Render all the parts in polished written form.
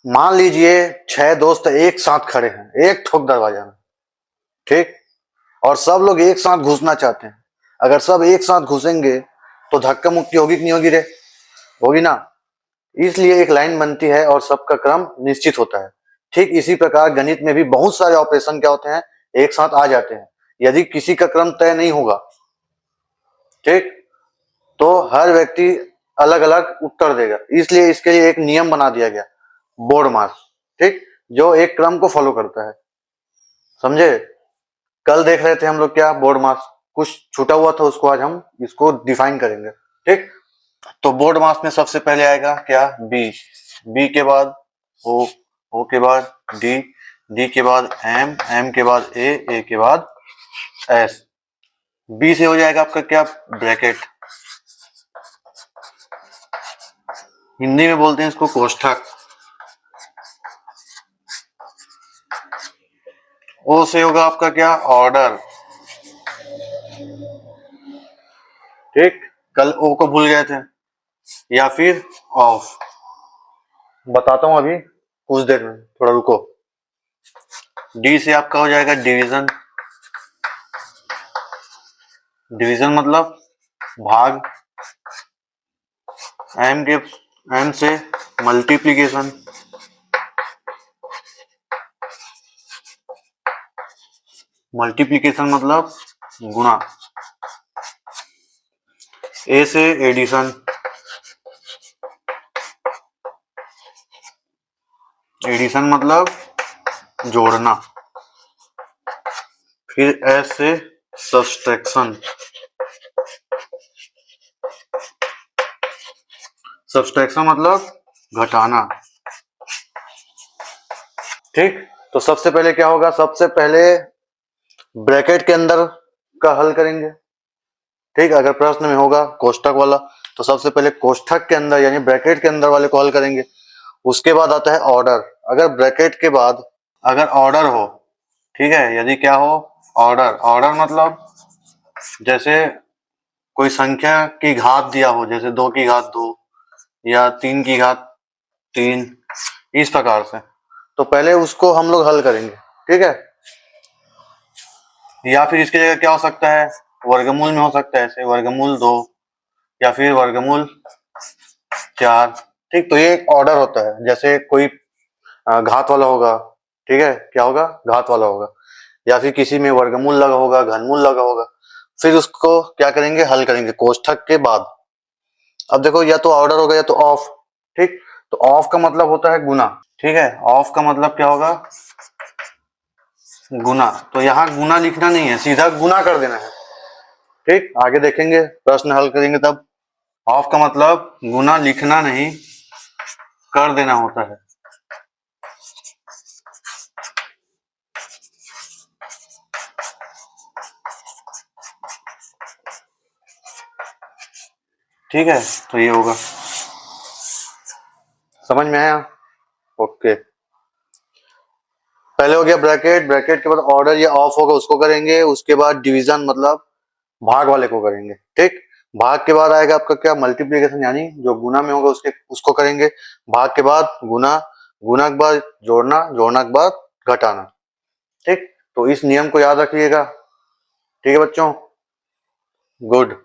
मान लीजिए 6 दोस्त एक साथ खड़े हैं एक ठोक दरवाजा में, ठीक, और सब लोग एक साथ घुसना चाहते हैं। अगर सब एक साथ घुसेंगे तो धक्का मुक्की होगी कि नहीं होगी रे? होगी ना। इसलिए एक लाइन बनती है और सबका क्रम निश्चित होता है। ठीक इसी प्रकार गणित में भी बहुत सारे ऑपरेशन क्या होते हैं, एक साथ आ जाते हैं। यदि किसी का क्रम तय नहीं होगा, ठीक, तो हर व्यक्ति अलग अलग उत्तर देगा। इसलिए इसके लिए एक नियम बना दिया गया, बोर्ड मास, ठीक, जो एक क्रम को फॉलो करता है। समझे? कल देख रहे थे हम लोग क्या, बोर्ड मास कुछ छूटा हुआ था, उसको आज हम इसको डिफाइन करेंगे। ठीक, तो बोर्ड मास में सबसे पहले आएगा क्या, बी, बी के बाद ओ, ओ के बाद डी, डी के बाद एम के बाद ए के बाद एस। बी से हो जाएगा आपका क्या, ब्रैकेट, हिंदी में बोलते हैं इसको कोष्ठक। ओ से होगा आपका क्या, ऑर्डर। ठीक, कल ओ को भूल गए थे। या फिर ऑफ, बताता हूं अभी कुछ देर में, थोड़ा रुको। डी से आपका हो जाएगा डिवीजन, डिवीजन मतलब भाग। एम से मल्टीप्लीकेशन, मल्टीप्लीकेशन मतलब गुणा। ए से एडिशन, एडिशन मतलब जोड़ना। फिर एस से सब्सट्रैक्शन, सब्सट्रैक्शन मतलब घटाना। ठीक, तो सबसे पहले क्या होगा, सबसे पहले ब्रैकेट के अंदर का हल करेंगे। ठीक, अगर प्रश्न में होगा कोष्ठक वाला तो सबसे पहले कोष्ठक के अंदर यानी ब्रैकेट के अंदर वाले को हल करेंगे। उसके बाद आता है ऑर्डर। अगर ब्रैकेट के बाद अगर ऑर्डर हो, ठीक है, यदि क्या हो, ऑर्डर, ऑर्डर मतलब जैसे कोई संख्या की घात दिया हो, जैसे 2 की घात 2 या 3 की घात 3, इस प्रकार से, तो पहले उसको हम लोग हल करेंगे। ठीक है, या फिर इसकी जगह क्या हो सकता है, वर्गमूल में हो सकता है, ऐसे वर्गमूल 2 या फिर वर्गमूल 4। ठीक, तो ये एक ऑर्डर होता है। जैसे कोई घात वाला होगा, ठीक है, क्या होगा, घात वाला होगा, या फिर किसी में वर्गमूल लगा होगा, घनमूल लगा होगा, फिर उसको क्या करेंगे, हल करेंगे कोष्ठक के बाद। अब देखो, या तो ऑर्डर होगा या तो ऑफ। ठीक, तो ऑफ का मतलब होता है गुना। ठीक है, ऑफ का मतलब क्या होगा, गुना। तो यहाँ गुना लिखना नहीं है, सीधा गुना कर देना है। ठीक, आगे देखेंगे, प्रश्न हल करेंगे तब। ऑफ का मतलब गुना लिखना नहीं, कर देना होता है। ठीक है, तो ये होगा, समझ में आया? ओके, पहले हो गया ब्रैकेट, ब्रैकेट के बाद ऑर्डर या ऑफ होगा उसको करेंगे। उसके बाद डिवीजन मतलब भाग वाले को करेंगे। ठीक, भाग के बाद आएगा आपका क्या, मल्टीप्लिकेशन, यानी जो गुना में होगा उसको करेंगे। भाग के बाद गुना, गुना के बाद जोड़ना, जोड़ना के बाद घटाना। ठीक, तो इस नियम को याद रखिएगा। ठीक है बच्चों, गुड,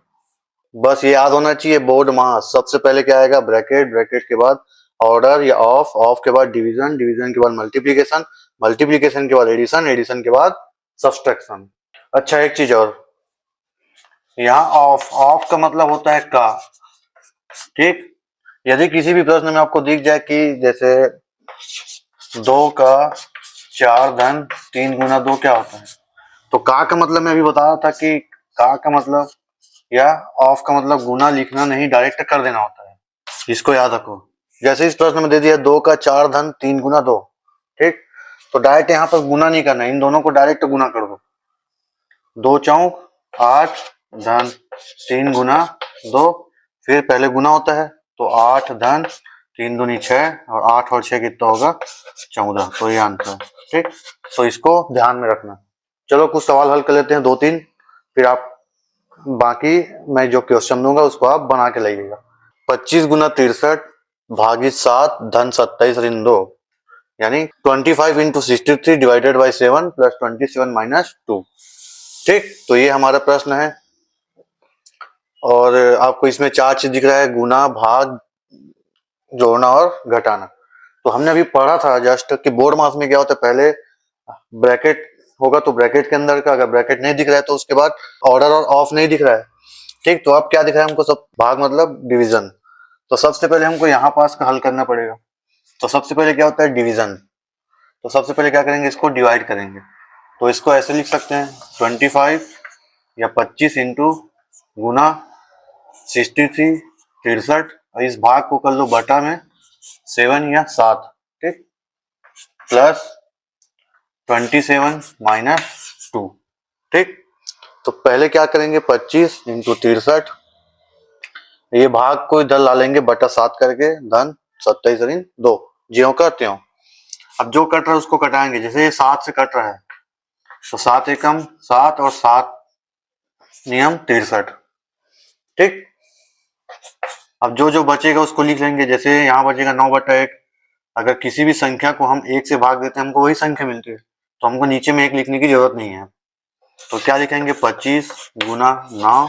बस ये याद होना चाहिए। बोर्ड मास सबसे पहले क्या आएगा, ब्रैकेट, ब्रैकेट के बाद ऑर्डर या ऑफ, ऑफ के बाद डिवीजन, डिवीजन के बाद मल्टीप्लिकेशन, मल्टीप्लिकेशन के बाद एडिशन, एडिशन के बाद सब्सट्रैक्शन। अच्छा, एक चीज और, यहाँ ऑफ, ऑफ का मतलब होता है का। ठीक, यदि किसी भी प्रश्न में आपको दिख जाए कि जैसे 2 का 4 धन 3 गुना 2 क्या होता है, तो का मतलब मैं अभी बता रहा था कि का मतलब या ऑफ का मतलब गुना लिखना नहीं, डायरेक्ट कर देना होता है। इसको याद रखो। जैसे इस प्रश्न में दे दिया 2 का 4 धन 3 गुना 2, ठीक, तो डायरेक्ट यहाँ पर गुना नहीं करना, इन दोनों को डायरेक्ट गुना कर दो। 2 चौक 8 धन 3 गुना 2, फिर पहले गुना होता है तो 8 धन 3 दूनी 6, और 8 और 6 कितना होगा, 14। तो ये आंसर है। ठीक, तो इसको ध्यान में रखना। चलो कुछ सवाल हल कर लेते हैं, 2-3, फिर आप बाकी मैं जो क्वेश्चन दूंगा उसको आप बना के लाइएगा। 25 गुना 63 भागित 7 धन 27 ऋण 2। यानी 25 into 63 divided by 7 plus 27 minus 2। ठीक, तो ये हमारा प्रश्न है। और आपको इसमें 4 चीज दिख रहा है, गुना, भाग, जोड़ना और घटाना। तो हमने अभी पढ़ा था जस्ट कि बोर्ड मास में क्या होता है, पहले ब्रैकेट होगा तो ब्रैकेट के अंदर का, अगर ब्रैकेट नहीं दिख रहा है तो उसके बाद ऑर्डर और ऑफ नहीं दिख रहा है। ठीक, तो अब क्या दिख रहा है हमको, सब भाग मतलब डिवीजन। तो सबसे पहले हमको यहाँ पास का हल करना पड़ेगा। तो सबसे पहले क्या होता है, डिवीजन। तो सबसे पहले क्या करेंगे, इसको डिवाइड करेंगे। तो इसको ऐसे लिख सकते हैं 25 या 25 इंटू गुना 63 63, और इस भाग को कर लो बटा में 7 या 7। ठीक, प्लस 27 माइनस 2। ठीक, तो पहले क्या करेंगे, 25 इंटू 63, ये भाग को इधर ला लेंगे बटा 7 करके, धन 27 ऋण 2, ज्यों करते हो। अब जो कट रहा है उसको कटाएंगे, जैसे ये 7 से कट रहा है तो 7 एकम 7 और 7 नियम 63। ठीक, अब जो जो बचेगा उसको लिख लेंगे, जैसे यहाँ बचेगा 9/1। अगर किसी भी संख्या को हम 1 से भाग देते हैं हमको वही संख्या मिलती है, तो हमको नीचे में 1 लिखने की जरूरत नहीं है। तो क्या लिखेंगे, 25 गुना 9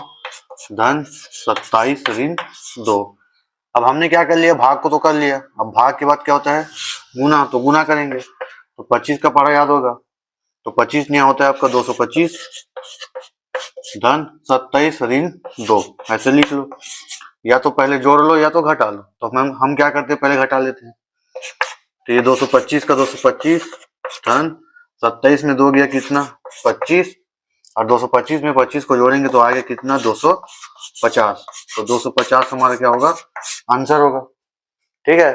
धन 27 ऋण 2। अब हमने क्या कर लिया, भाग को तो कर लिया, अब भाग के बाद क्या होता है, गुना। तो गुना करेंगे, तो 25 का पढ़ा याद होगा, तो 25 नहीं होता है आपका 225 धन 27 ऋण 2, ऐसे लिख लो। या तो पहले जोड़ लो या तो घटा लो। तो हम क्या करते हैं, पहले घटा लेते हैं। तो ये 225 का 225 धन 27 में 2 गया कितना, 25, और 225 में 25 को जोड़ेंगे तो आगे कितना, 250। तो 250 हमारा क्या होगा, आंसर होगा। ठीक है,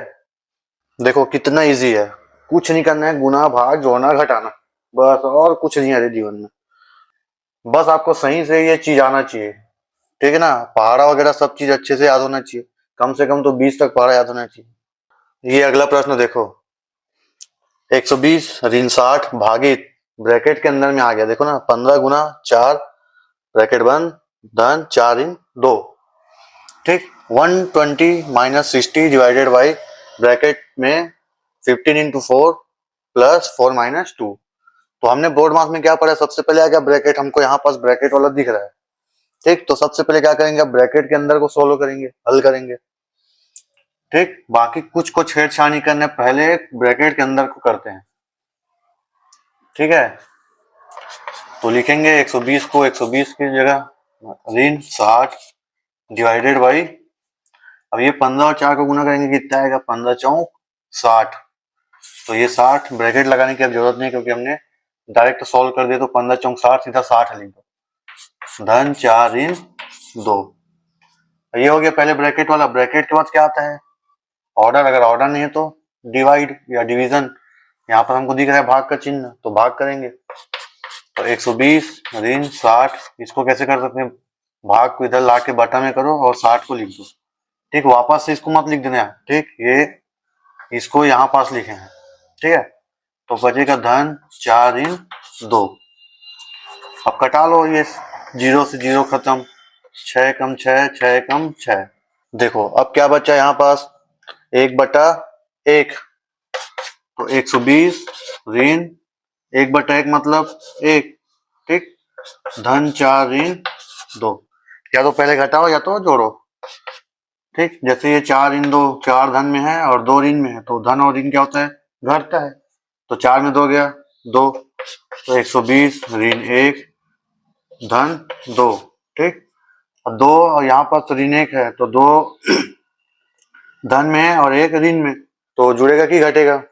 देखो कितना इजी है, कुछ नहीं करना है, गुना, भाग, जोड़ना, घटाना, बस, और कुछ नहीं है जीवन में। बस आपको सही से ये चीज आना चाहिए। ठीक है ना, पहाड़ा वगैरह सब चीज अच्छे से याद होना चाहिए, कम से कम तो 20 तक पहाड़ा याद होना चाहिए। ये अगला प्रश्न देखो, 120 ऋण 60 भागित, ब्रैकेट के अंदर में आ गया, देखो ना, 15 गुना 4 ब्रैकेट बंद धन 4 ऋण 2। ठीक, 120 माइनस 60 डिवाइडेड बाई ब्रैकेट में 15 इंटू 4 प्लस 4 माइनस 2। तो हमने बोर्ड मास में क्या पढ़ा, सबसे पहले आ गया ब्रैकेट, हमको यहाँ पास ब्रैकेट वाला दिख रहा है। ठीक, तो सबसे पहले क्या करेंगे, ब्रैकेट के अंदर को सोल्व करेंगे, हल करेंगे। ठीक, बाकी कुछ को छेड़छाड़ नहीं करने, पहले ब्रैकेट के अंदर को करते हैं। ठीक है, तो लिखेंगे 120 को 120 की जगह ऋण 60 डिवाइडेड बाई, अब ये 15 और 4 को गुना करेंगे कितना आएगा, 15 चौक 60। तो ये 60 ब्रैकेट लगाने की अब जरूरत नहीं, क्योंकि हमने डायरेक्ट सॉल्व कर दिया। तो 15 चौक 60 सीधा 60 लिख दो, धन 4 ऋण 2। ये हो गया पहले ब्रैकेट वाला। ब्रैकेट के बाद क्या आता है, ऑर्डर। अगर ऑर्डर नहीं है तो डिवाइड या डिवीजन। यहाँ पर हमको दिख रहा है भाग का चिन्ह, तो भाग करेंगे। तो 120 ऋण 60, इसको कैसे कर सकते हैं, भाग को इधर ला के बटा में करो और 60 को लिख दो। ठीक, वापस से इसको मत लिख देना। ठीक, ये इसको यहाँ पास लिखे हैं। ठीक है, तो बचेगा धन 4 ऋण 2। अब कटा लो, ये 0 से 0 खत्म, 6 कम 6, 6 कम 6। देखो अब क्या बचा यहाँ पास, 1/1। तो 120 ऋण 1/1 मतलब 1। ठीक, धन 4 ऋण 2। या तो पहले घटाओ या तो जोड़ो। ठीक, जैसे ये 4 ऋण 2, 4 धन में है और 2 ऋण में है, तो धन और ऋण क्या होता है, घटता है। तो 4 में 2 गया 2, तो 120 ऋण 1 धन 2। ठीक, अब 2 और यहाँ पर ऋण 1 है, तो 2 धन में है और 1 ऋण में, तो जुड़ेगा कि घटेगा,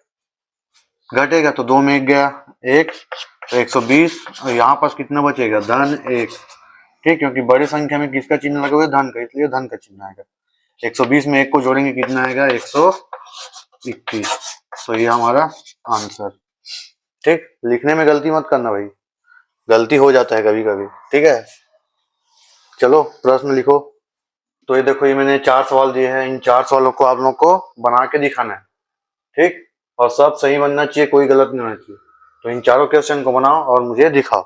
घटेगा। तो 2 में 1 गया 1, तो 120, और यहाँ पास कितना बचेगा, धन 1। ठीक, क्योंकि बड़ी संख्या में किसका चिन्ह लगा हुआ है, धन का, इसलिए धन का चिन्ह आएगा। 120 में 1 को जोड़ेंगे कितना आएगा, 121। तो ये हमारा आंसर। ठीक, लिखने में गलती मत करना भाई, गलती हो जाता है कभी कभी। ठीक है, चलो प्रश्न लिखो। तो ये देखो, ये मैंने 4 सवाल दिए हैं, इन 4 सवालों को आप लोग को बना के दिखाना है। ठीक, और सब सही बनना चाहिए, कोई गलत नहीं होना चाहिए। तो इन चारों क्वेश्चन को बनाओ और मुझे दिखाओ।